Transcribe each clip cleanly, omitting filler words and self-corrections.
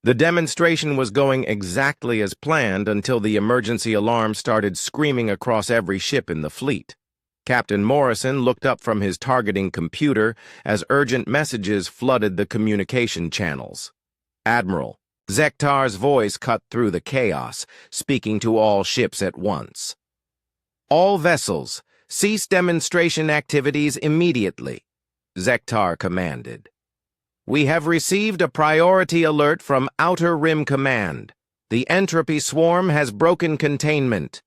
The demonstration was going exactly as planned until the emergency alarm started screaming across every ship in the fleet. Captain Morrison looked up from his targeting computer as urgent messages flooded the communication channels. "Admiral," Zektar's voice cut through the chaos, speaking to all ships at once. "All vessels, cease demonstration activities immediately," Zektar commanded. "We have received a priority alert from Outer Rim Command. The entropy swarm has broken containment."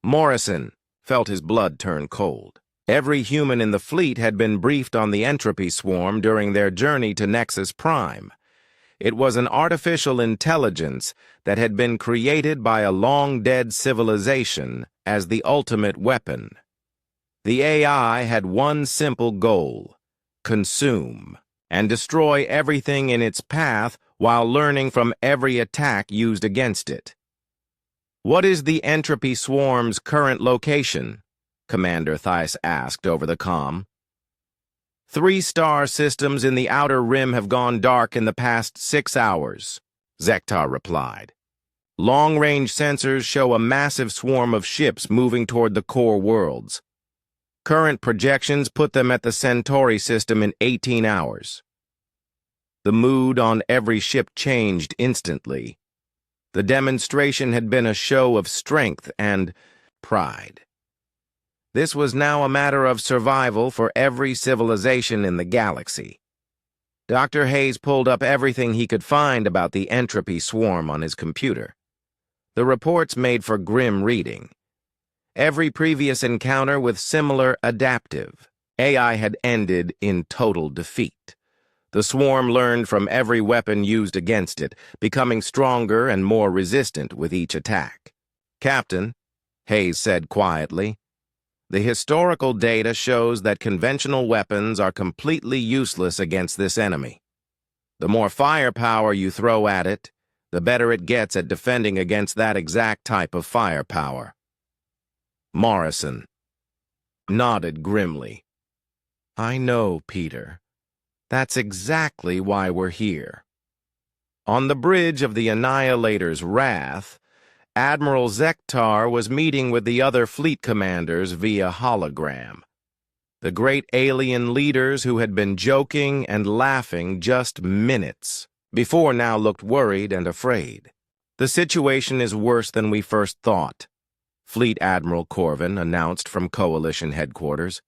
Morrison felt his blood turn cold. Every human in the fleet had been briefed on the entropy swarm during their journey to Nexus Prime. It was an artificial intelligence that had been created by a long-dead civilization as the ultimate weapon. The AI had one simple goal: consume and destroy everything in its path while learning from every attack used against it. "What is the entropy swarm's current location?" Commander Theiss asked over the comm. 3 star systems in the Outer Rim have gone dark in the past 6 hours, Zektar replied. Long-range sensors show a massive swarm of ships moving toward the core worlds. Current projections put them at the Centauri system in 18 hours. The mood on every ship changed instantly. The demonstration had been a show of strength and pride. This was now a matter of survival for every civilization in the galaxy. Dr. Hayes pulled up everything he could find about the entropy swarm on his computer. The reports made for grim reading. Every previous encounter with similar adaptive AI had ended in total defeat. The swarm learned from every weapon used against it, becoming stronger and more resistant with each attack. "Captain," Hayes said quietly, "the historical data shows that conventional weapons are completely useless against this enemy. The more firepower you throw at it, the better it gets at defending against that exact type of firepower." Morrison nodded grimly. "I know, Peter. That's exactly why we're here." On the bridge of the Annihilator's Wrath, Admiral Zektar was meeting with the other fleet commanders via hologram. The great alien leaders who had been joking and laughing just minutes before now looked worried and afraid. "The situation is worse than we first thought," Fleet Admiral Corvin announced from Coalition headquarters.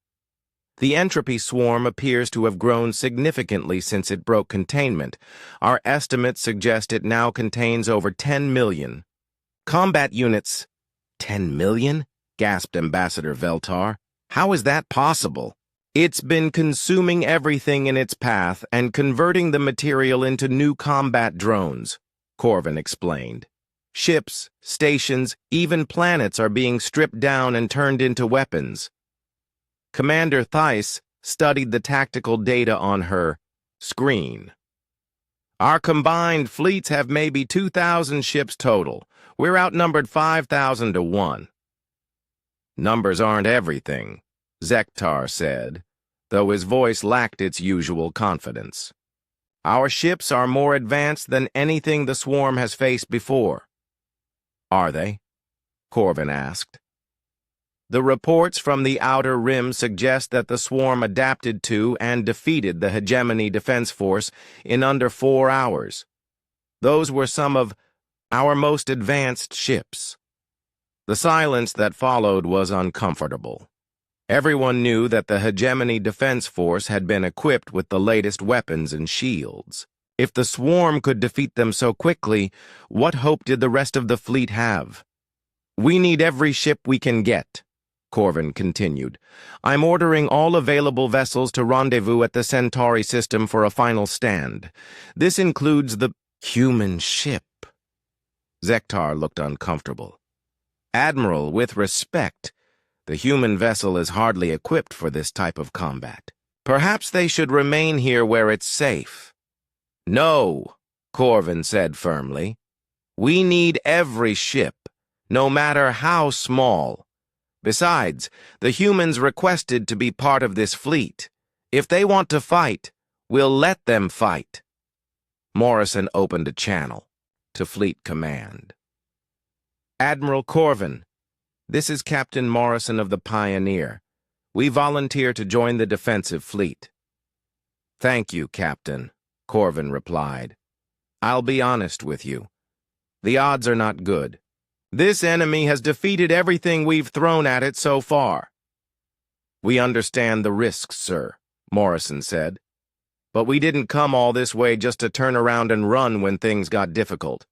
"The entropy swarm appears to have grown significantly since it broke containment. Our estimates suggest it now contains over 10 million. Combat units." 10 million? Gasped Ambassador Veltar. "How is that possible?" "It's been consuming everything in its path and converting the material into new combat drones," Corvin explained. "Ships, stations, even planets are being stripped down and turned into weapons." Commander Theiss studied the tactical data on her screen. "Our combined fleets have maybe 2,000 ships total. We're outnumbered 5,000 to 1. "Numbers aren't everything," Zektar said, though his voice lacked its usual confidence. "Our ships are more advanced than anything the swarm has faced before." "Are they?" Corvin asked. "The reports from the Outer Rim suggest that the swarm adapted to and defeated the Hegemony Defense Force in under 4 hours. Those were some of our most advanced ships." The silence that followed was uncomfortable. Everyone knew that the Hegemony Defense Force had been equipped with the latest weapons and shields. If the swarm could defeat them so quickly, what hope did the rest of the fleet have? "We need every ship we can get," Corvin continued. "I'm ordering all available vessels to rendezvous at the Centauri system for a final stand. This includes the human ship." Zektar looked uncomfortable. "Admiral, with respect, the human vessel is hardly equipped for this type of combat. Perhaps they should remain here where it's safe." "No," Corvin said firmly. "We need every ship, no matter how small. Besides, the humans requested to be part of this fleet. If they want to fight, we'll let them fight." Morrison opened a channel to Fleet Command. Admiral Corvin, this is Captain Morrison of the Pioneer. We volunteer to join the defensive fleet. Thank you, Captain, Corvin replied. I'll be honest with you. The odds are not good. This enemy has defeated everything we've thrown at it so far. We understand the risks, sir, Morrison said. But we didn't come all this way just to turn around and run when things got difficult.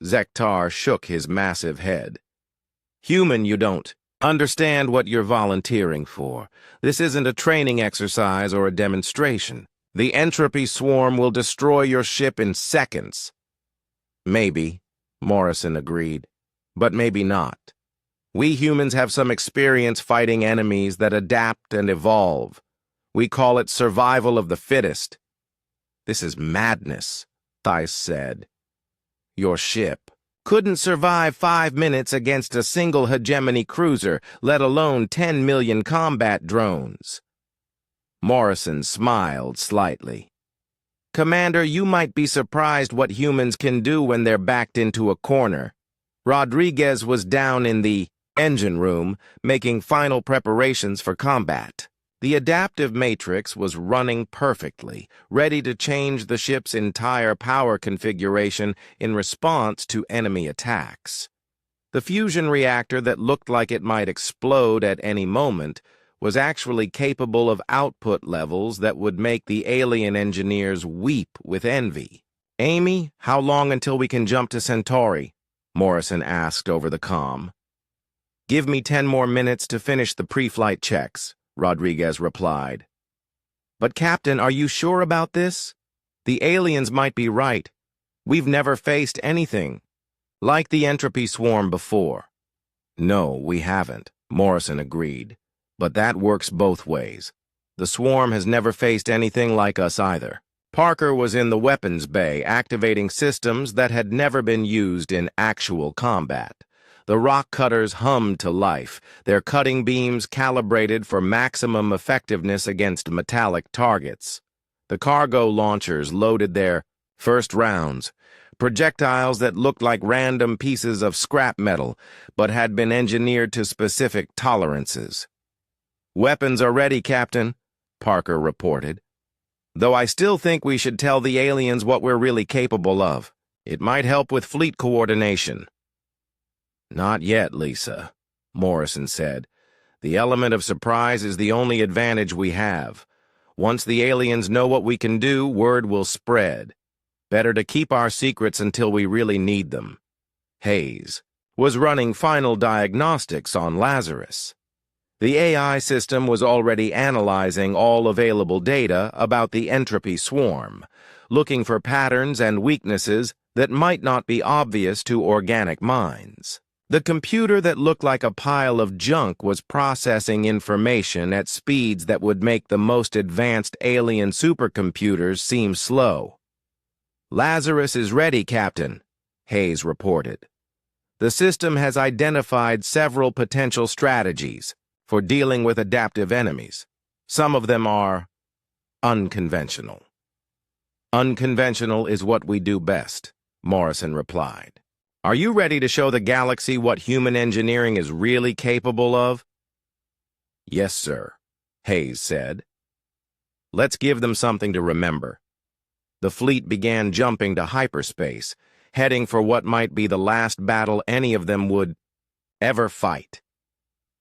Zektar shook his massive head. Human, you don't understand what you're volunteering for. This isn't a training exercise or a demonstration. The entropy swarm will destroy your ship in seconds. Maybe, Morrison agreed, but maybe not. We humans have some experience fighting enemies that adapt and evolve. We call it survival of the fittest. This is madness, Thais said. Your ship couldn't survive 5 minutes against a single hegemony cruiser, let alone 10 million combat drones. Morrison smiled slightly. Commander, you might be surprised what humans can do when they're backed into a corner. Rodriguez was down in the engine room, making final preparations for combat. The adaptive matrix was running perfectly, ready to change the ship's entire power configuration in response to enemy attacks. The fusion reactor that looked like it might explode at any moment was actually capable of output levels that would make the alien engineers weep with envy. Amy, how long until we can jump to Centauri? Morrison asked over the comm. Give me 10 more minutes to finish the pre-flight checks, Rodriguez replied. But Captain, are you sure about this? The aliens might be right. We've never faced anything like the entropy swarm before. No, we haven't, Morrison agreed. But that works both ways. The swarm has never faced anything like us either. Parker was in the weapons bay activating systems that had never been used in actual combat. The rock cutters hummed to life, their cutting beams calibrated for maximum effectiveness against metallic targets. The cargo launchers loaded their first rounds, projectiles that looked like random pieces of scrap metal, but had been engineered to specific tolerances. Weapons are ready, Captain, Parker reported. Though I still think we should tell the aliens what we're really capable of. It might help with fleet coordination. Not yet, Lisa, Morrison said. The element of surprise is the only advantage we have. Once the aliens know what we can do, word will spread. Better to keep our secrets until we really need them. Hayes was running final diagnostics on Lazarus. The AI system was already analyzing all available data about the entropy swarm, looking for patterns and weaknesses that might not be obvious to organic minds. The computer that looked like a pile of junk was processing information at speeds that would make the most advanced alien supercomputers seem slow. Lazarus is ready, Captain, Hayes reported. The system has identified several potential strategies for dealing with adaptive enemies. Some of them are unconventional. Unconventional is what we do best, Morrison replied. Are you ready to show the galaxy what human engineering is really capable of? Yes, sir, Hayes said. Let's give them something to remember. The fleet began jumping to hyperspace, heading for what might be the last battle any of them would ever fight.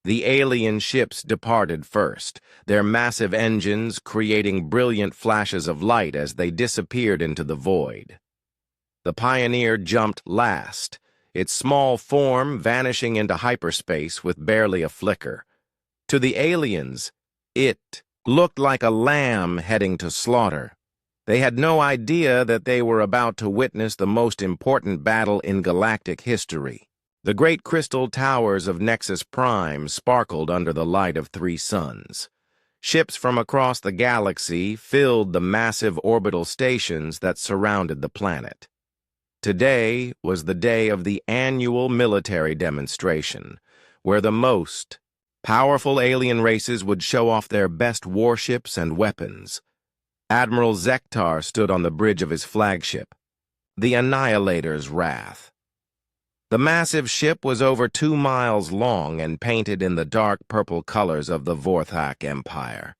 The alien ships departed first, their massive engines creating brilliant flashes of light as they disappeared into the void. The Pioneer jumped last, its small form vanishing into hyperspace with barely a flicker. To the aliens, it looked like a lamb heading to slaughter. They had no idea that they were about to witness the most important battle in galactic history. The great crystal towers of Nexus Prime sparkled under the light of 3 suns. Ships from across the galaxy filled the massive orbital stations that surrounded the planet. Today was the day of the annual military demonstration, where the most powerful alien races would show off their best warships and weapons. Admiral Zektar stood on the bridge of his flagship, the Annihilator's Wrath. The massive ship was over 2 miles long and painted in the dark purple colors of the Vorthak Empire.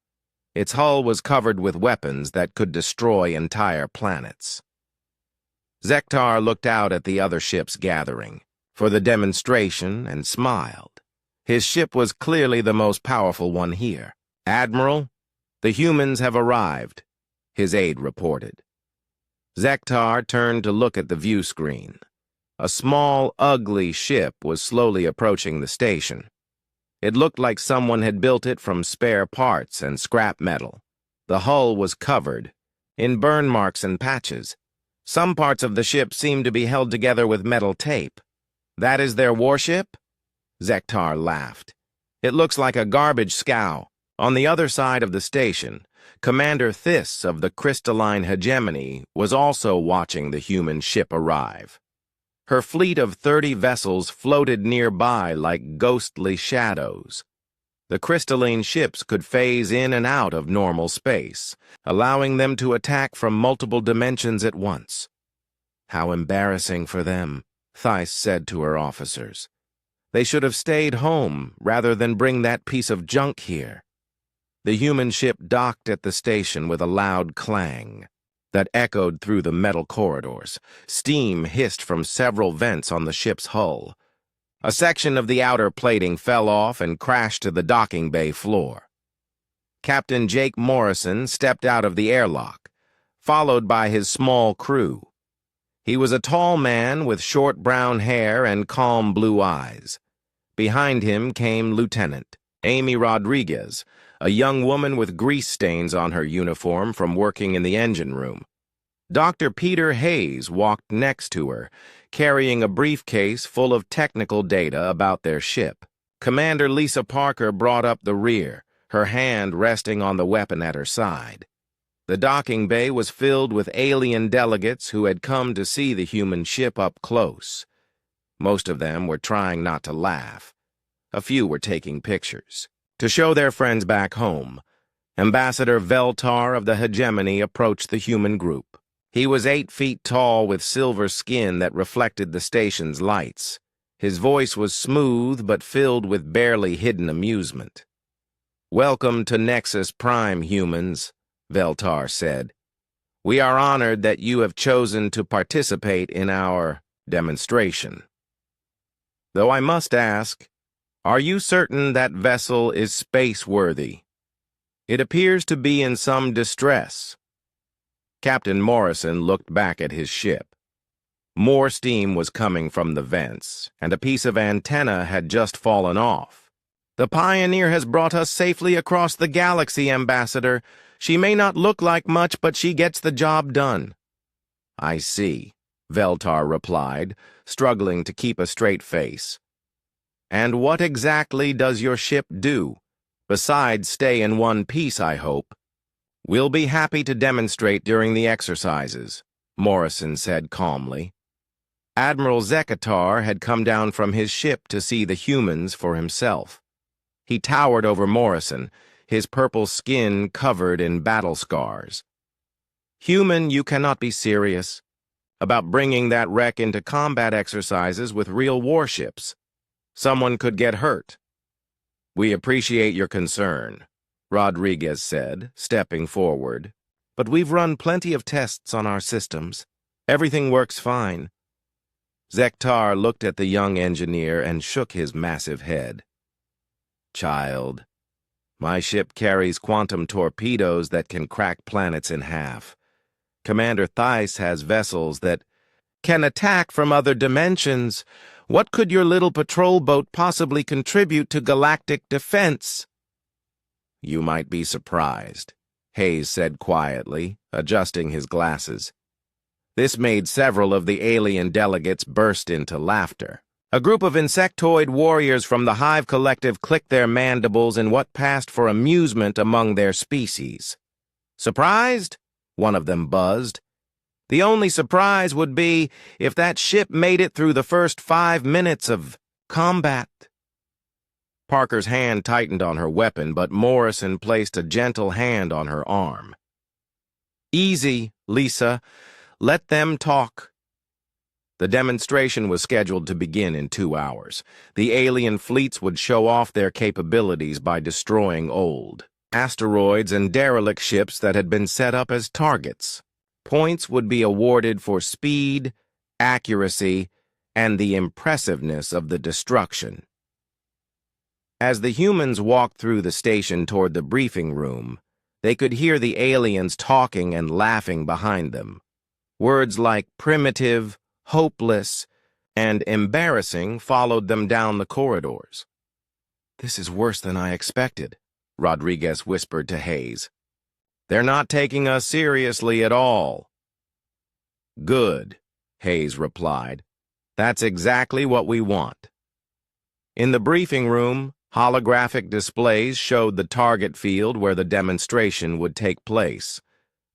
Its hull was covered with weapons that could destroy entire planets. Zektar looked out at the other ships gathering for the demonstration and smiled. His ship was clearly the most powerful one here. "Admiral, the humans have arrived," his aide reported. Zektar turned to look at the view screen. A small, ugly ship was slowly approaching the station. It looked like someone had built it from spare parts and scrap metal. The hull was covered in burn marks and patches. Some parts of the ship seemed to be held together with metal tape. "That is their warship?" Zektar laughed. "It looks like a garbage scow." On the other side of the station, Commander Thys of the Crystalline Hegemony was also watching the human ship arrive. Her fleet of 30 vessels floated nearby like ghostly shadows. The crystalline ships could phase in and out of normal space, allowing them to attack from multiple dimensions at once. "How embarrassing for them," Thys said to her officers. "They should have stayed home rather than bring that piece of junk here." The human ship docked at the station with a loud clang that echoed through the metal corridors. Steam hissed from several vents on the ship's hull. A section of the outer plating fell off and crashed to the docking bay floor. Captain Jake Morrison stepped out of the airlock, followed by his small crew. He was a tall man with short brown hair and calm blue eyes. Behind him came Lieutenant Amy Rodriguez, a young woman with grease stains on her uniform from working in the engine room. Dr. Peter Hayes walked next to her, carrying a briefcase full of technical data about their ship. Commander Lisa Parker brought up the rear, her hand resting on the weapon at her side. The docking bay was filled with alien delegates who had come to see the human ship up close. Most of them were trying not to laugh. A few were taking pictures to show their friends back home. Ambassador Veltar of the Hegemony approached the human group. He was 8 feet tall with silver skin that reflected the station's lights. His voice was smooth but filled with barely hidden amusement. "Welcome to Nexus Prime, humans," Veltar said. "We are honored that you have chosen to participate in our demonstration. Though I must ask, are you certain that vessel is space-worthy? It appears to be in some distress." Captain Morrison looked back at his ship. More steam was coming from the vents, and a piece of antenna had just fallen off. "The Pioneer has brought us safely across the galaxy, Ambassador. She may not look like much, but she gets the job done." "I see," Veltar replied, struggling to keep a straight face. "And what exactly does your ship do? Besides stay in one piece, I hope." "We'll be happy to demonstrate during the exercises," Morrison said calmly. Admiral Zekatar had come down from his ship to see the humans for himself. He towered over Morrison, his purple skin covered in battle scars. "Human, you cannot be serious about bringing that wreck into combat exercises with real warships. Someone could get hurt." "We appreciate your concern," Rodriguez said, stepping forward. "But we've run plenty of tests on our systems. Everything works fine." Zektar looked at the young engineer and shook his massive head. "Child, my ship carries quantum torpedoes that can crack planets in half. Commander Thys has vessels that can attack from other dimensions. What could your little patrol boat possibly contribute to galactic defense?" "You might be surprised," Hayes said quietly, adjusting his glasses. This made several of the alien delegates burst into laughter. A group of insectoid warriors from the Hive Collective clicked their mandibles in what passed for amusement among their species. "Surprised?" one of them buzzed. "The only surprise would be if that ship made it through the first 5 minutes of combat." Parker's hand tightened on her weapon, but Morrison placed a gentle hand on her arm. Easy, Lisa. Let them talk. The demonstration was scheduled to begin in 2 hours. The alien fleets would show off their capabilities by destroying old asteroids and derelict ships that had been set up as targets. Points would be awarded for speed, accuracy, and the impressiveness of the destruction. As the humans walked through the station toward the briefing room, they could hear the aliens talking and laughing behind them. Words like primitive, hopeless, and embarrassing followed them down the corridors. "This is worse than I expected," Rodriguez whispered to Hayes. "They're not taking us seriously at all." "Good," Hayes replied. "That's exactly what we want." In the briefing room, holographic displays showed the target field where the demonstration would take place.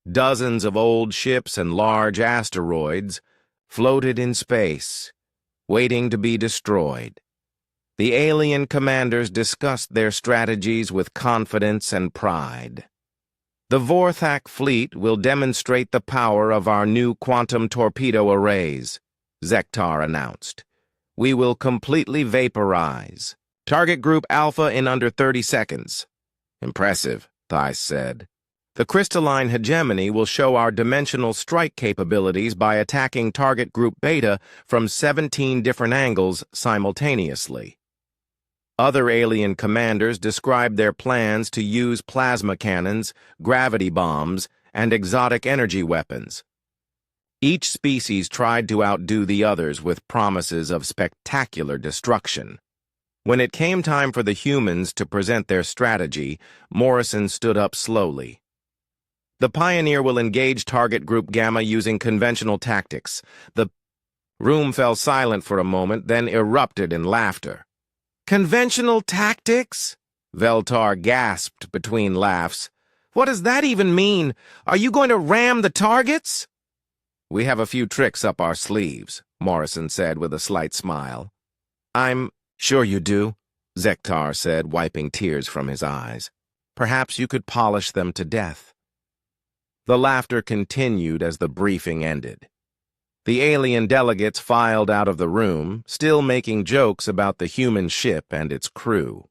Dozens of old ships and large asteroids floated in space, waiting to be destroyed. The alien commanders discussed their strategies with confidence and pride. "The Vorthak fleet will demonstrate the power of our new quantum torpedo arrays," Zektar announced. "We will completely vaporize. Target Group Alpha in under 30 seconds. "Impressive," Thais said. "The crystalline hegemony will show our dimensional strike capabilities by attacking Target Group Beta from 17 different angles simultaneously." Other alien commanders described their plans to use plasma cannons, gravity bombs, and exotic energy weapons. Each species tried to outdo the others with promises of spectacular destruction. When it came time for the humans to present their strategy, Morrison stood up slowly. "The Pioneer will engage Target Group Gamma using conventional tactics." The room fell silent for a moment, then erupted in laughter. "Conventional tactics?" Veltar gasped between laughs. "What does that even mean? Are you going to ram the targets?" "We have a few tricks up our sleeves," Morrison said with a slight smile. "I'm sure you do," Zektar said, wiping tears from his eyes. "Perhaps you could polish them to death." The laughter continued as the briefing ended. The alien delegates filed out of the room, still making jokes about the human ship and its crew.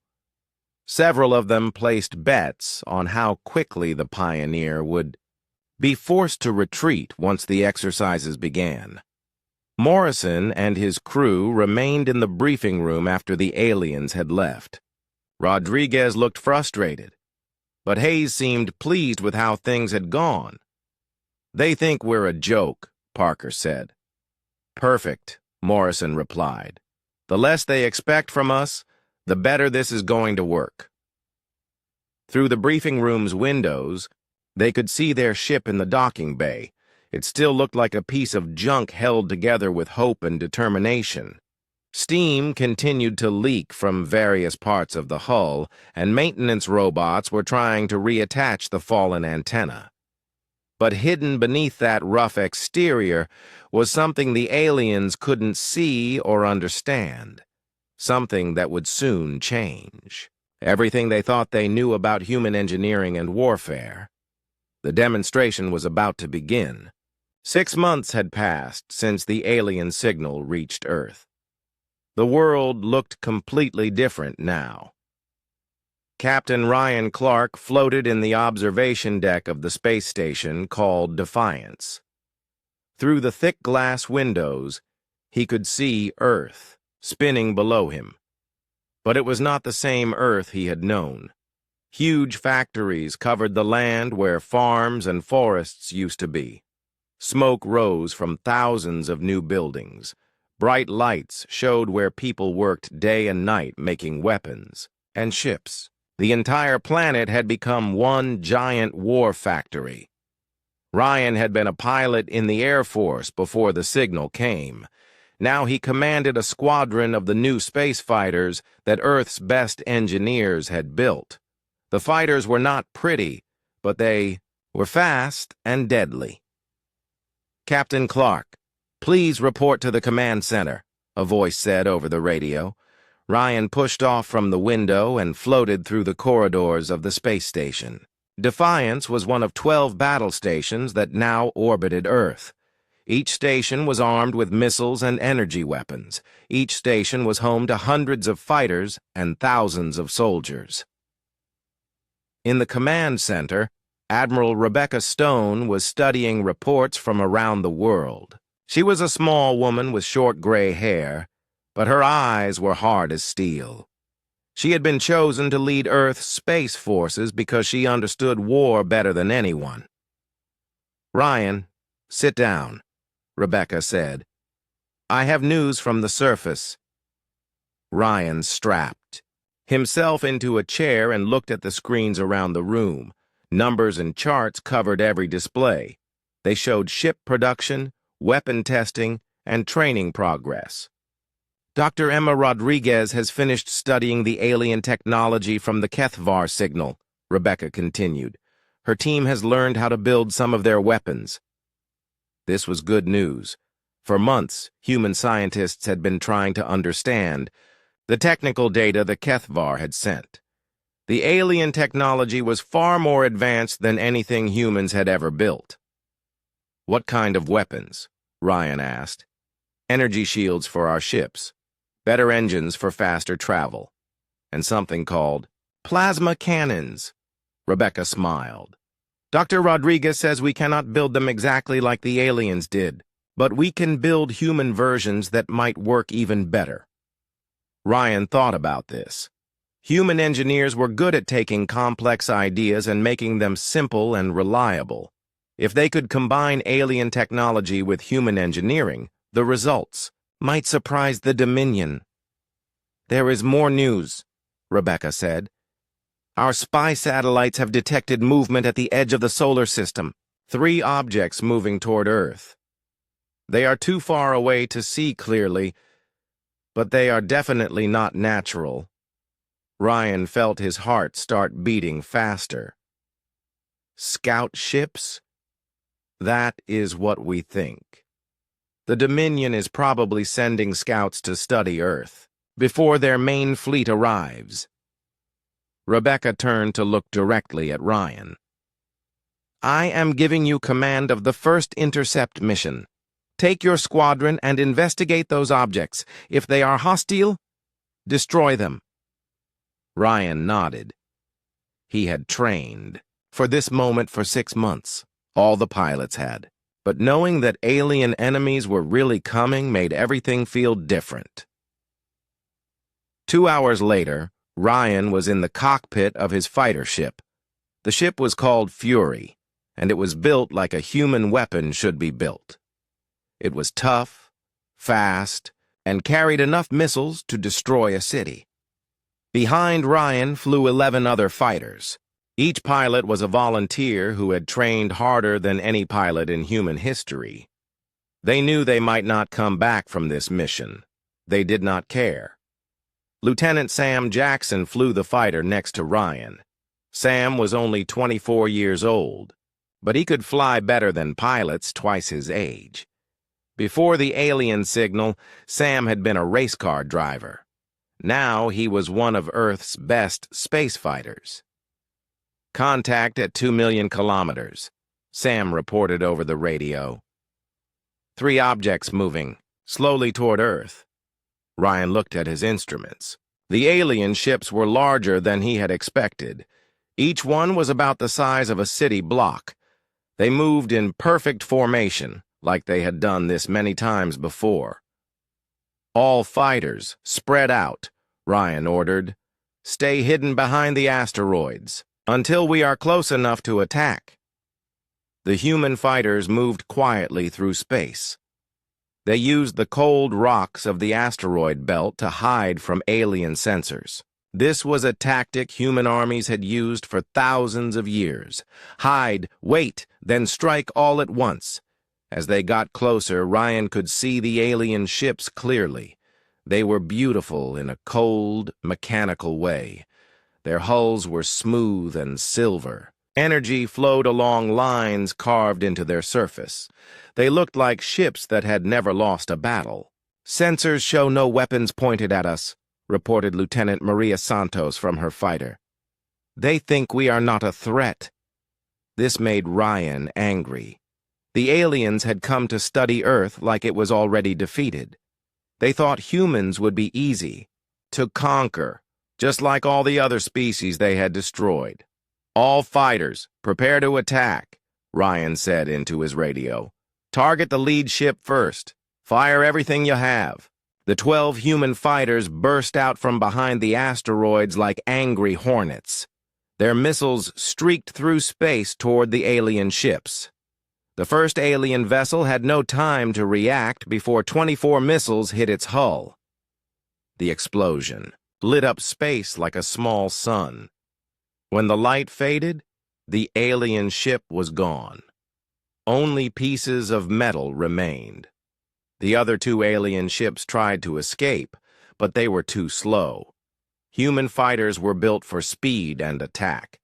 Several of them placed bets on how quickly the Pioneer would be forced to retreat once the exercises began. Morrison and his crew remained in the briefing room after the aliens had left. Rodriguez looked frustrated, but Hayes seemed pleased with how things had gone. "They think we're a joke," Parker said. "Perfect," Morrison replied. "The less they expect from us, the better this is going to work." Through the briefing room's windows, they could see their ship in the docking bay. It still looked like a piece of junk held together with hope and determination. Steam continued to leak from various parts of the hull, and maintenance robots were trying to reattach the fallen antenna. But hidden beneath that rough exterior was something the aliens couldn't see or understand, something that would soon change. Everything they thought they knew about human engineering and warfare. The demonstration was about to begin. 6 months had passed since the alien signal reached Earth. The world looked completely different now. Captain Ryan Clark floated in the observation deck of the space station called Defiance. Through the thick glass windows, he could see Earth spinning below him. But it was not the same Earth he had known. Huge factories covered the land where farms and forests used to be. Smoke rose from thousands of new buildings. Bright lights showed where people worked day and night making weapons and ships. The entire planet had become one giant war factory. Ryan had been a pilot in the Air Force before the signal came. Now he commanded a squadron of the new space fighters that Earth's best engineers had built. The fighters were not pretty, but they were fast and deadly. "Captain Clark, please report to the command center," a voice said over the radio. Ryan pushed off from the window and floated through the corridors of the space station. Defiance was one of 12 battle stations that now orbited Earth. Each station was armed with missiles and energy weapons. Each station was home to hundreds of fighters and thousands of soldiers. In the command center, Admiral Rebecca Stone was studying reports from around the world. She was a small woman with short gray hair, but her eyes were hard as steel. She had been chosen to lead Earth's space forces because she understood war better than anyone. "Ryan, sit down," Rebecca said. "I have news from the surface." Ryan strapped himself into a chair and looked at the screens around the room. Numbers and charts covered every display. They showed ship production, weapon testing, and training progress. "Dr. Emma Rodriguez has finished studying the alien technology from the HFY signal," Rebecca continued. "Her team has learned how to build some of their weapons." This was good news. For months, human scientists had been trying to understand the technical data the HFY had sent. The alien technology was far more advanced than anything humans had ever built. "What kind of weapons?" Ryan asked. "Energy shields for our ships, better engines for faster travel, and something called plasma cannons." Rebecca smiled. "Dr. Rodriguez says we cannot build them exactly like the aliens did, but we can build human versions that might work even better." Ryan thought about this. Human engineers were good at taking complex ideas and making them simple and reliable. If they could combine alien technology with human engineering, the results might surprise the Dominion. "There is more news," Rebecca said. "Our spy satellites have detected movement at the edge of the solar system. 3 objects moving toward Earth. They are too far away to see clearly, but they are definitely not natural." Ryan felt his heart start beating faster. "Scout ships? That is what we think. The Dominion is probably sending scouts to study Earth before their main fleet arrives." Rebecca turned to look directly at Ryan. "I am giving you command of the first intercept mission. Take your squadron and investigate those objects. If they are hostile, destroy them." Ryan nodded. He had trained for this moment for 6 months. All the pilots had. But knowing that alien enemies were really coming made everything feel different. 2 hours later, Ryan was in the cockpit of his fighter ship. The ship was called Fury, and it was built like a human weapon should be built. It was tough, fast, and carried enough missiles to destroy a city. Behind Ryan flew 11 other fighters. Each pilot was a volunteer who had trained harder than any pilot in human history. They knew they might not come back from this mission. They did not care. Lieutenant Sam Jackson flew the fighter next to Ryan. Sam was only 24 years old, but he could fly better than pilots twice his age. Before the alien signal, Sam had been a race car driver. Now he was one of Earth's best space fighters. "Contact at 2 million kilometers," Sam reported over the radio. 3 objects moving, slowly toward Earth. Ryan looked at his instruments. The alien ships were larger than he had expected. Each one was about the size of a city block. They moved in perfect formation, like they had done this many times before. "All fighters, spread out," Ryan ordered. "Stay hidden behind the asteroids until we are close enough to attack." The human fighters moved quietly through space. They used the cold rocks of the asteroid belt to hide from alien sensors. This was a tactic human armies had used for thousands of years. Hide, wait, then strike all at once. As they got closer, Ryan could see the alien ships clearly. They were beautiful in a cold, mechanical way. Their hulls were smooth and silver. Energy flowed along lines carved into their surface. They looked like ships that had never lost a battle. "Sensors show no weapons pointed at us," reported Lieutenant Maria Santos from her fighter. "They think we are not a threat." This made Ryan angry. The aliens had come to study Earth like it was already defeated. They thought humans would be easy to conquer, just like all the other species they had destroyed. "All fighters, prepare to attack," Ryan said into his radio. "Target the lead ship first. Fire everything you have." The 12 human fighters burst out from behind the asteroids like angry hornets. Their missiles streaked through space toward the alien ships. The first alien vessel had no time to react before 24 missiles hit its hull. The explosion lit up space like a small sun. When the light faded, the alien ship was gone. Only pieces of metal remained. The other 2 alien ships tried to escape, but they were too slow. Human fighters were built for speed and attack.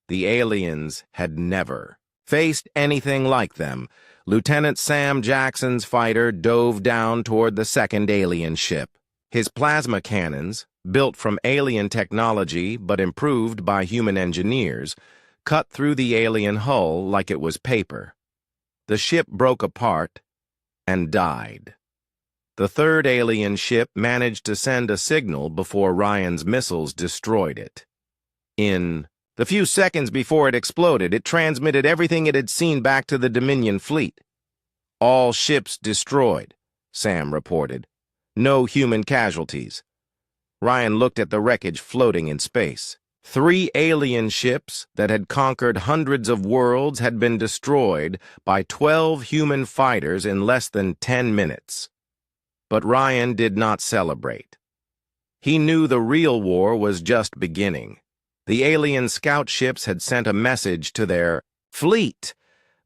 The aliens had never faced anything like them. Lieutenant Sam Jackson's fighter dove down toward the second alien ship. His plasma cannons, built from alien technology but improved by human engineers, cut through the alien hull like it was paper. The ship broke apart and died. The third alien ship managed to send a signal before Ryan's missiles destroyed it. In the few seconds before it exploded, it transmitted everything it had seen back to the Dominion fleet. "All ships destroyed," Sam reported. "No human casualties." Ryan looked at the wreckage floating in space. 3 alien ships that had conquered hundreds of worlds had been destroyed by 12 human fighters in less than 10 minutes. But Ryan did not celebrate. He knew the real war was just beginning. The alien scout ships had sent a message to their fleet.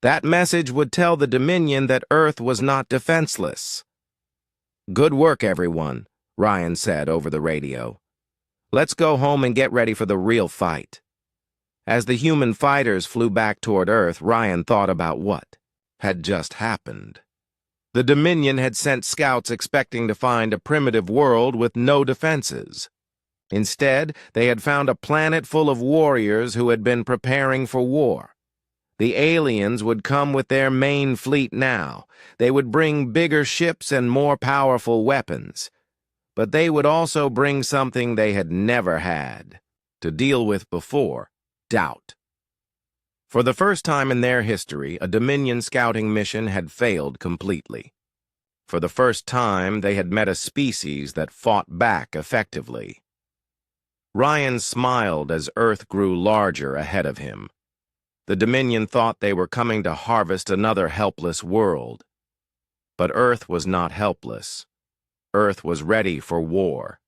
That message would tell the Dominion that Earth was not defenseless. "Good work, everyone," Ryan said over the radio. "Let's go home and get ready for the real fight." As the human fighters flew back toward Earth, Ryan thought about what had just happened. The Dominion had sent scouts expecting to find a primitive world with no defenses. Instead, they had found a planet full of warriors who had been preparing for war. The aliens would come with their main fleet now. They would bring bigger ships and more powerful weapons. But they would also bring something they had never had to deal with before: doubt. For the first time in their history, a Dominion scouting mission had failed completely. For the first time, they had met a species that fought back effectively. Ryan smiled as Earth grew larger ahead of him. The Dominion thought they were coming to harvest another helpless world. But Earth was not helpless. Earth was ready for war.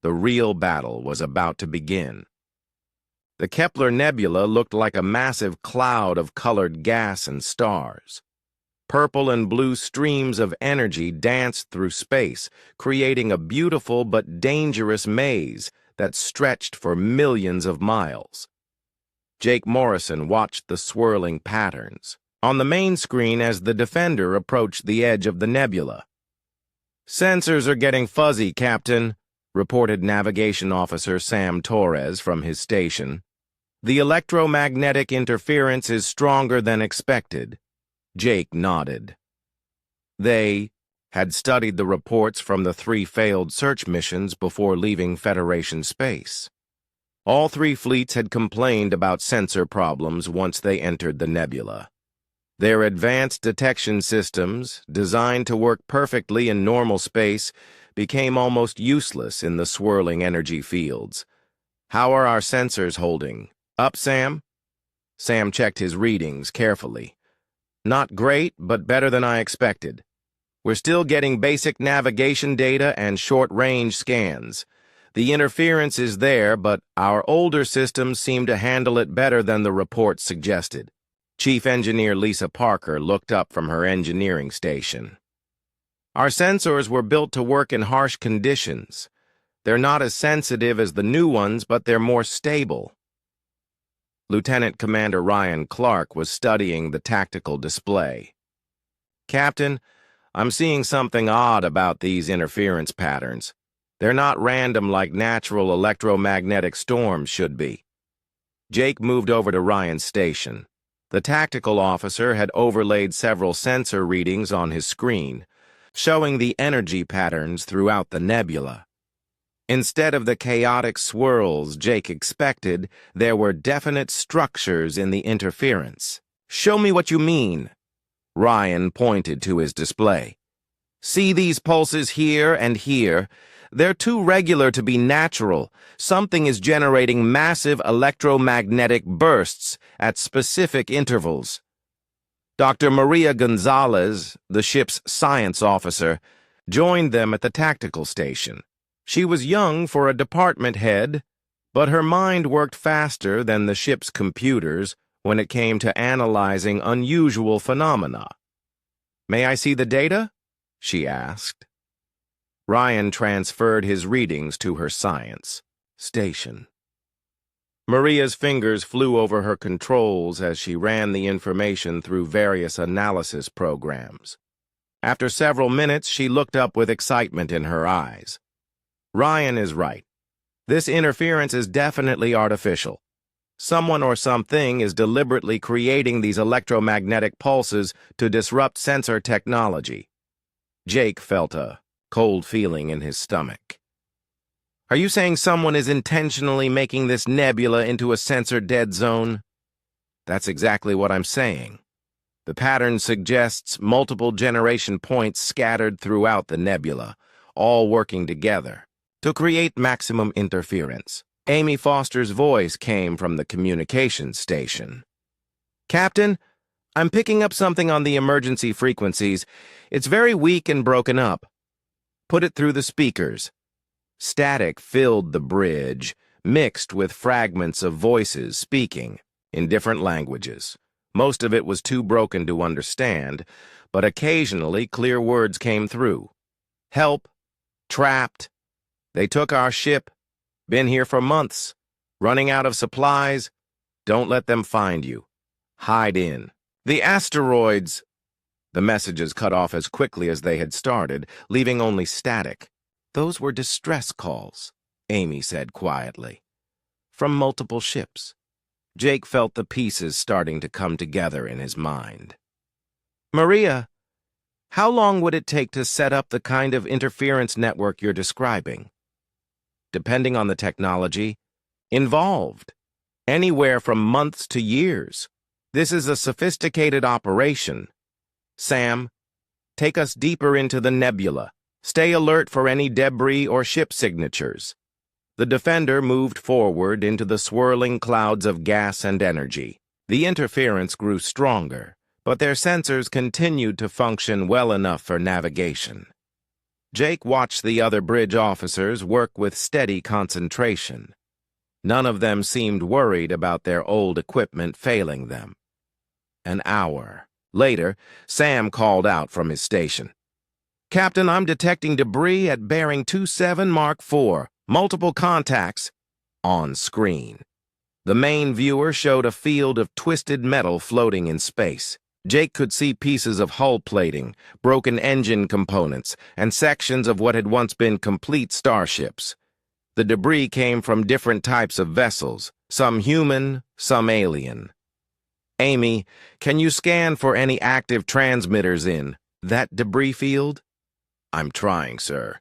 The real battle was about to begin. The Kepler Nebula looked like a massive cloud of colored gas and stars. Purple and blue streams of energy danced through space, creating a beautiful but dangerous maze that stretched for millions of miles. Jake Morrison watched the swirling patterns on the main screen as the Defender approached the edge of the nebula. "Sensors are getting fuzzy, Captain," reported Navigation Officer Sam Torres from his station. "The electromagnetic interference is stronger than expected." Jake nodded. They had studied the reports from the 3 failed search missions before leaving Federation space. All 3 fleets had complained about sensor problems once they entered the nebula. Their advanced detection systems, designed to work perfectly in normal space, became almost useless in the swirling energy fields. "How are our sensors holding? Up, Sam?" Sam checked his readings carefully. "Not great, but better than I expected. We're still getting basic navigation data and short-range scans. The interference is there, but our older systems seem to handle it better than the reports suggested." Chief Engineer Lisa Parker looked up from her engineering station. "Our sensors were built to work in harsh conditions. They're not as sensitive as the new ones, but they're more stable." Lieutenant Commander Ryan Clark was studying the tactical display. "Captain, I'm seeing something odd about these interference patterns. They're not random like natural electromagnetic storms should be." Jake moved over to Ryan's station. The tactical officer had overlaid several sensor readings on his screen, showing the energy patterns throughout the nebula. Instead of the chaotic swirls Jake expected, there were definite structures in the interference. "Show me what you mean." Ryan pointed to his display. "See these pulses here and here? They're too regular to be natural. Something is generating massive electromagnetic bursts at specific intervals." Dr. Maria Gonzalez, the ship's science officer, joined them at the tactical station. She was young for a department head, but her mind worked faster than the ship's computers when it came to analyzing unusual phenomena. "May I see the data?" she asked. Ryan transferred his readings to her science station. Maria's fingers flew over her controls as she ran the information through various analysis programs. After several minutes, she looked up with excitement in her eyes. "Ryan is right. This interference is definitely artificial. Someone or something is deliberately creating these electromagnetic pulses to disrupt sensor technology." Jake felt a cold feeling in his stomach. "Are you saying someone is intentionally making this nebula into a sensor dead zone?" "That's exactly what I'm saying. The pattern suggests multiple generation points scattered throughout the nebula, all working together to create maximum interference." Amy Foster's voice came from the communications station. "Captain, I'm picking up something on the emergency frequencies. It's very weak and broken up. Put it through the speakers." Static filled the bridge, mixed with fragments of voices speaking in different languages. Most of it was too broken to understand, but occasionally clear words came through. "Help. Trapped. They took our ship. Been here for months. Running out of supplies. Don't let them find you. Hide in. The asteroids." The messages cut off as quickly as they had started, leaving only static. "Those were distress calls," Amy said quietly. "From multiple ships." Jake felt the pieces starting to come together in his mind. "Maria, how long would it take to set up the kind of interference network you're describing?" "Depending on the technology involved. Anywhere from months to years. This is a sophisticated operation. Sam, take us deeper into the nebula. Stay alert for any debris or ship signatures." The Defender moved forward into the swirling clouds of gas and energy. The interference grew stronger, but their sensors continued to function well enough for navigation. Jake watched the other bridge officers work with steady concentration. None of them seemed worried about their old equipment failing them. An hour later, Sam called out from his station. "Captain, I'm detecting debris at bearing 27 Mark IV. Multiple contacts." On screen. The main viewer showed a field of twisted metal floating in space. Jake could see pieces of hull plating, broken engine components, and sections of what had once been complete starships. The debris came from different types of vessels, some human, some alien. "Amy, can you scan for any active transmitters in that debris field?" "I'm trying, sir.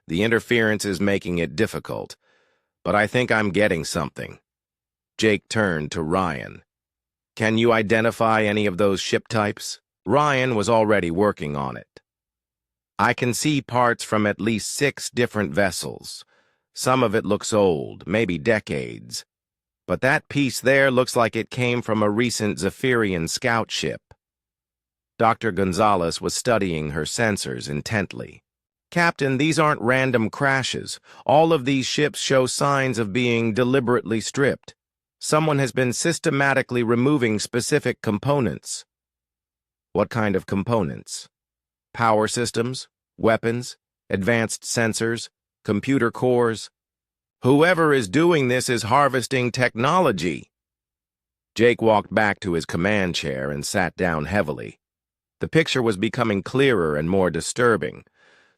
The interference is making it difficult, but I think I'm getting something." Jake turned to Ryan. "Can you identify any of those ship types?" Ryan was already working on it. "I can see parts from at least 6 different vessels. Some of it looks old, maybe decades. But that piece there looks like it came from a recent Zephyrian scout ship." Dr. Gonzalez was studying her sensors intently. "Captain, these aren't random crashes. All of these ships show signs of being deliberately stripped. Someone has been systematically removing specific components." "What kind of components?" "Power systems, weapons, advanced sensors, computer cores. Whoever is doing this is harvesting technology." Jake walked back to his command chair and sat down heavily. The picture was becoming clearer and more disturbing.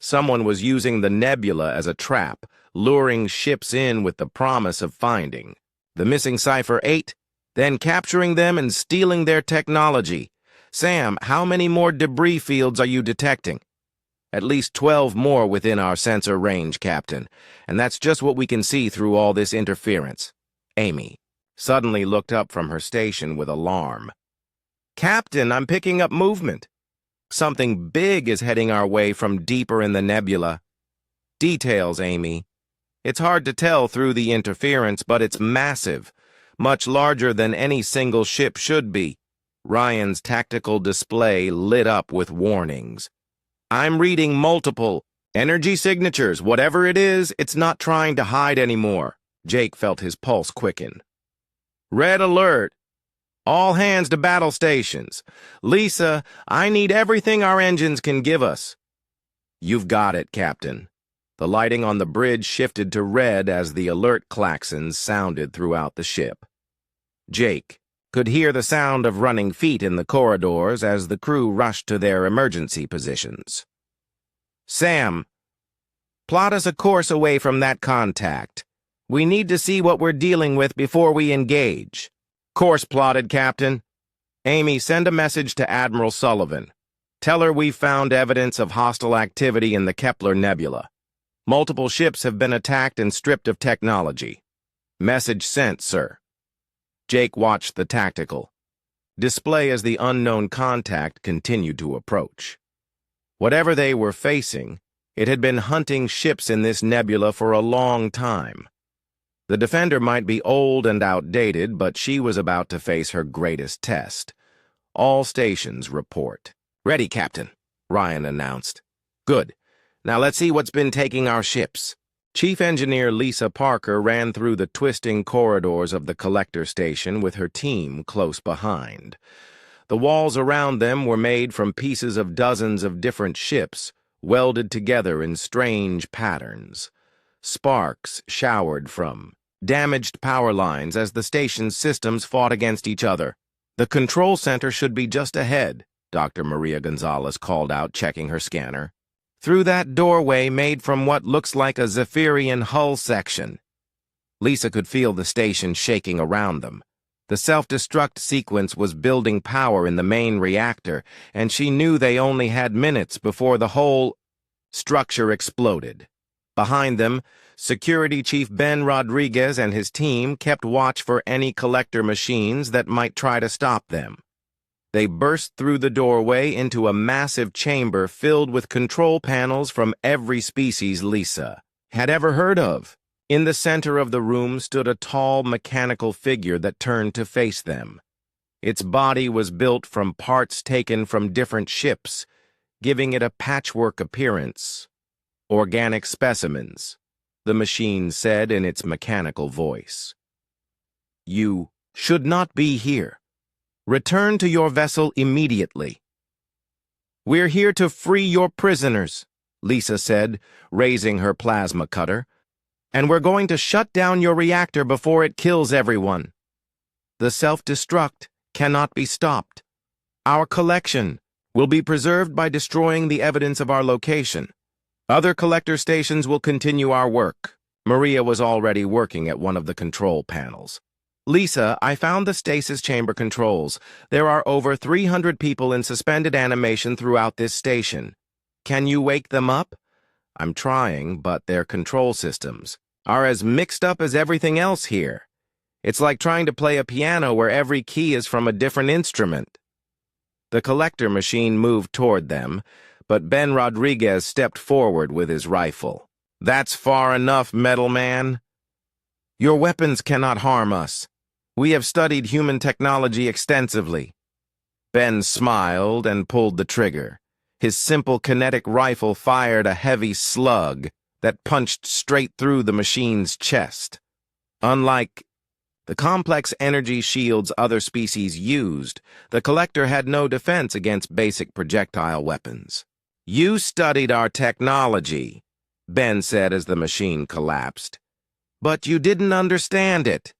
Someone was using the nebula as a trap, luring ships in with the promise of finding the missing Cipher 8, then capturing them and stealing their technology. Sam, how many more debris fields are you detecting? At least 12 more within our sensor range, Captain, and that's just what we can see through all this interference. Amy suddenly looked up from her station with alarm. Captain, I'm picking up movement. Something big is heading our way from deeper in the nebula. Details, Amy. It's hard to tell through the interference, but it's massive, much larger than any single ship should be. Ryan's tactical display lit up with warnings. I'm reading multiple energy signatures. Whatever it is, it's not trying to hide anymore. Jake felt his pulse quicken. Red alert. All hands to battle stations. Lisa, I need everything our engines can give us. You've got it, Captain. The lighting on the bridge shifted to red as the alert klaxons sounded throughout the ship. Jake could hear the sound of running feet in the corridors as the crew rushed to their emergency positions. Sam, plot us a course away from that contact. We need to see what we're dealing with before we engage. Course plotted, Captain. Amy, send a message to Admiral Sullivan. Tell her we've found evidence of hostile activity in the Kepler Nebula. Multiple ships have been attacked and stripped of technology. Message sent, sir. Jake watched the tactical display as the unknown contact continued to approach. Whatever they were facing, it had been hunting ships in this nebula for a long time. The Defender might be old and outdated, but she was about to face her greatest test. All stations report. Ready, Captain, Ryan announced. Good. Now let's see what's been taking our ships. Chief Engineer Lisa Parker ran through the twisting corridors of the collector station with her team close behind. The walls around them were made from pieces of dozens of different ships, welded together in strange patterns. Sparks showered from damaged power lines as the station's systems fought against each other. The control center should be just ahead, Dr. Maria Gonzalez called out, checking her scanner. Through that doorway made from what looks like a Zephyrian hull section. Lisa could feel the station shaking around them. The self-destruct sequence was building power in the main reactor, and she knew they only had minutes before the whole structure exploded. Behind them, Security Chief Ben Rodriguez and his team kept watch for any collector machines that might try to stop them. They burst through the doorway into a massive chamber filled with control panels from every species Lisa had ever heard of. In the center of the room stood a tall mechanical figure that turned to face them. Its body was built from parts taken from different ships, giving it a patchwork appearance. Organic specimens, the machine said in its mechanical voice. You should not be here. Return to your vessel immediately. We're here to free your prisoners, Lisa said, raising her plasma cutter. And we're going to shut down your reactor before it kills everyone. The self-destruct cannot be stopped. Our collection will be preserved by destroying the evidence of our location. Other collector stations will continue our work. Maria was already working at one of the control panels. Lisa, I found the stasis chamber controls. There are over 300 people in suspended animation throughout this station. Can you wake them up? I'm trying, but their control systems are as mixed up as everything else here. It's like trying to play a piano where every key is from a different instrument. The collector machine moved toward them, but Ben Rodriguez stepped forward with his rifle. That's far enough, Metal Man. Your weapons cannot harm us. We have studied human technology extensively. Ben smiled and pulled the trigger. His simple kinetic rifle fired a heavy slug that punched straight through the machine's chest. Unlike the complex energy shields other species used, the collector had no defense against basic projectile weapons. You studied our technology, Ben said as the machine collapsed. But you didn't understand it.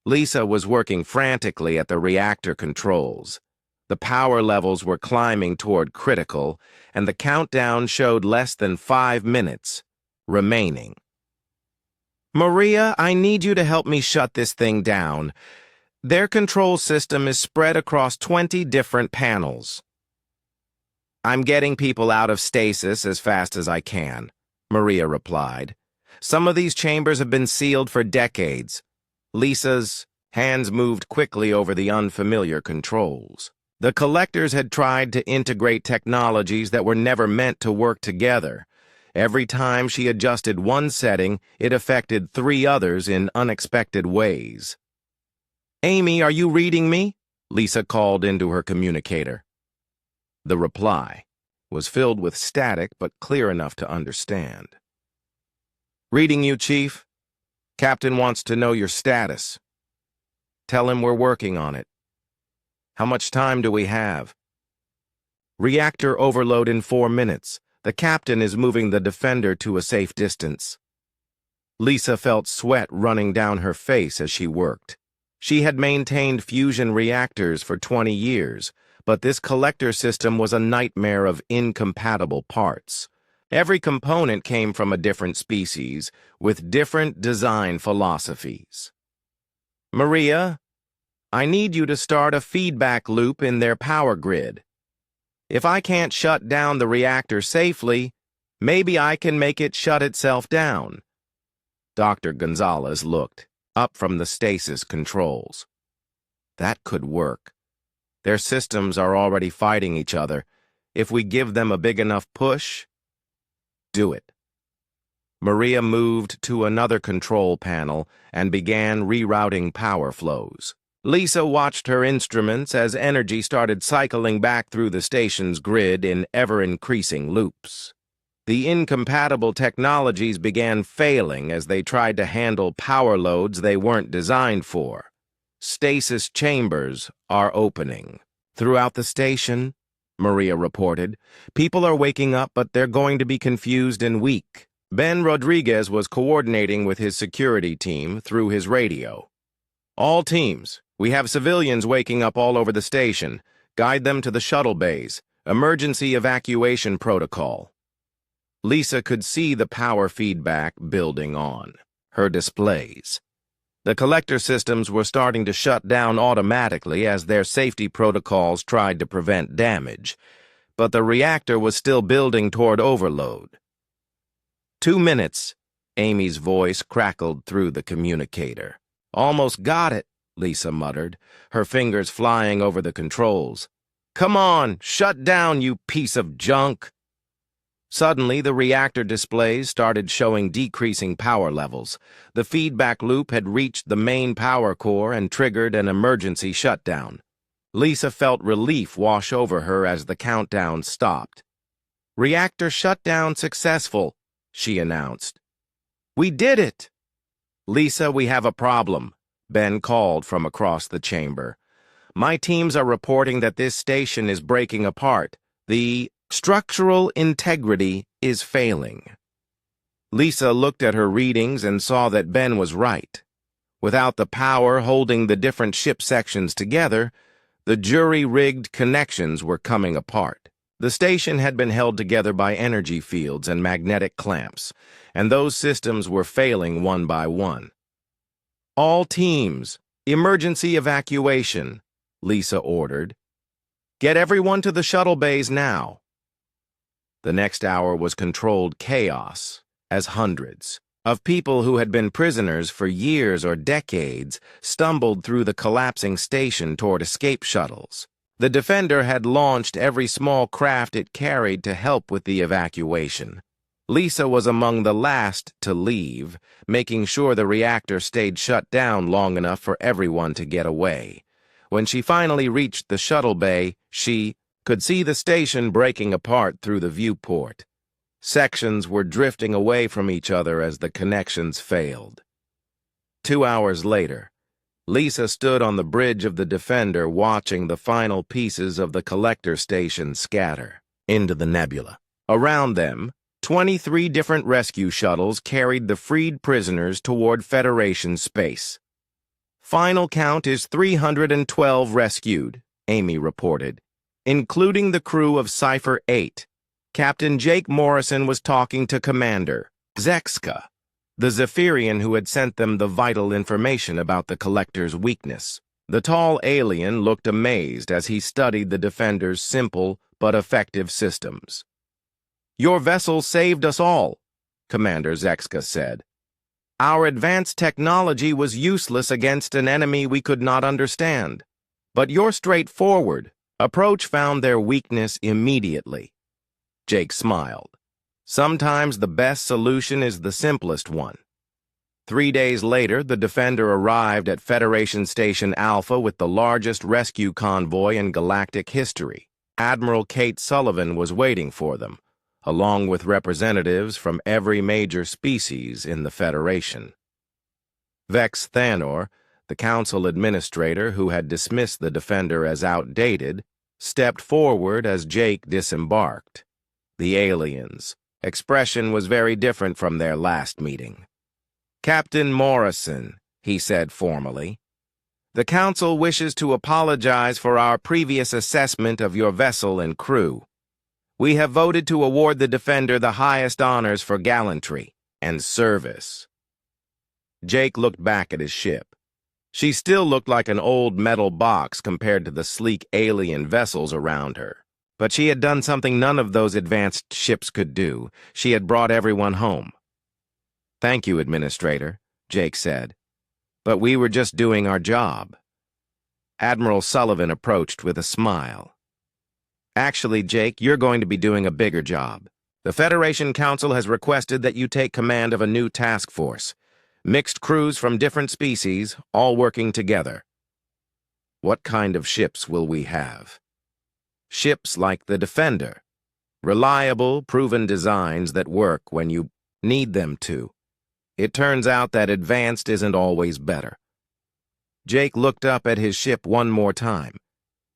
Lisa was working frantically at the reactor controls. The power levels were climbing toward critical, and the countdown showed less than 5 minutes remaining. Maria, I need you to help me shut this thing down. Their control system is spread across 20 different panels. I'm getting people out of stasis as fast as I can, Maria replied. Some of these chambers have been sealed for decades. Lisa's hands moved quickly over the unfamiliar controls. The collectors had tried to integrate technologies that were never meant to work together. Every time she adjusted one setting, it affected 3 others in unexpected ways. Amy, are you reading me? Lisa called into her communicator. The reply was filled with static but clear enough to understand. Reading you, Chief. Captain wants to know your status. Tell him we're working on it. How much time do we have? Reactor overload in 4 minutes. The captain is moving the Defender to a safe distance. Lisa felt sweat running down her face as she worked. She had maintained fusion reactors for 20 years, but this collector system was a nightmare of incompatible parts. Every component came from a different species, with different design philosophies. Maria, I need you to start a feedback loop in their power grid. If I can't shut down the reactor safely, maybe I can make it shut itself down. Dr. Gonzalez looked up from the stasis controls. That could work. Their systems are already fighting each other. If we give them a big enough push, do it. Maria moved to another control panel and began rerouting power flows. Lisa watched her instruments as energy started cycling back through the station's grid in ever-increasing loops. The incompatible technologies began failing as they tried to handle power loads they weren't designed for. Stasis chambers are opening. Throughout the station, Maria reported, people are waking up, but they're going to be confused and weak. Ben Rodriguez was coordinating with his security team through his radio. All teams, we have civilians waking up all over the station. Guide them to the shuttle bays. Emergency evacuation protocol. Lisa could see the power feedback building on her displays. The collector systems were starting to shut down automatically as their safety protocols tried to prevent damage, but the reactor was still building toward overload. 2 minutes, Amy's voice crackled through the communicator. Almost got it, Lisa muttered, her fingers flying over the controls. Come on, shut down, you piece of junk! Suddenly, the reactor displays started showing decreasing power levels. The feedback loop had reached the main power core and triggered an emergency shutdown. Lisa felt relief wash over her as the countdown stopped. Reactor shutdown successful, she announced. We did it! Lisa, we have a problem, Ben called from across the chamber. My teams are reporting that this station is breaking apart. The structural integrity is failing. Lisa looked at her readings and saw that Ben was right. Without the power holding the different ship sections together, the jury-rigged connections were coming apart. The station had been held together by energy fields and magnetic clamps, and those systems were failing one by one. All teams, emergency evacuation, Lisa ordered. Get everyone to the shuttle bays now. The next hour was controlled chaos, as hundreds of people who had been prisoners for years or decades stumbled through the collapsing station toward escape shuttles. The Defender had launched every small craft it carried to help with the evacuation. Lisa was among the last to leave, making sure the reactor stayed shut down long enough for everyone to get away. When she finally reached the shuttle bay, she could see the station breaking apart through the viewport. Sections were drifting away from each other as the connections failed. 2 hours later, Lisa stood on the bridge of the Defender watching the final pieces of the collector station scatter into the nebula. Around them, 23 different rescue shuttles carried the freed prisoners toward Federation space. Final count is 312 rescued, Amy reported, including the crew of Cipher 8. Captain Jake Morrison was talking to Commander Zekska, the Zephyrian who had sent them the vital information about the collector's weakness. The tall alien looked amazed as he studied the Defender's simple but effective systems. "Your vessel saved us all," Commander Zexka said. "Our advanced technology was useless against an enemy we could not understand. But your straightforward approach found their weakness immediately." Jake smiled. Sometimes the best solution is the simplest one. 3 days later, the Defender arrived at Federation Station Alpha with the largest rescue convoy in galactic history. Admiral Kate Sullivan was waiting for them, along with representatives from every major species in the Federation. Vex Thanor, the Council Administrator who had dismissed the Defender as outdated, stepped forward as Jake disembarked. The alien's expression was very different from their last meeting. "Captain Morrison," he said formally, "the Council wishes to apologize for our previous assessment of your vessel and crew. We have voted to award the Defender the highest honors for gallantry and service." Jake looked back at his ship. She still looked like an old metal box compared to the sleek alien vessels around her. But she had done something none of those advanced ships could do. She had brought everyone home. "Thank you, Administrator," Jake said. "But we were just doing our job." Admiral Sullivan approached with a smile. "Actually, Jake, you're going to be doing a bigger job. The Federation Council has requested that you take command of a new task force. Mixed crews from different species, all working together." "What kind of ships will we have?" "Ships like the Defender. Reliable, proven designs that work when you need them to. It turns out that advanced isn't always better." Jake looked up at his ship one more time.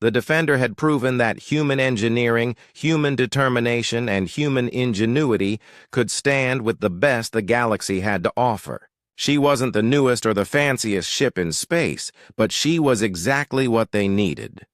The Defender had proven that human engineering, human determination, and human ingenuity could stand with the best the galaxy had to offer. She wasn't the newest or the fanciest ship in space, but she was exactly what they needed.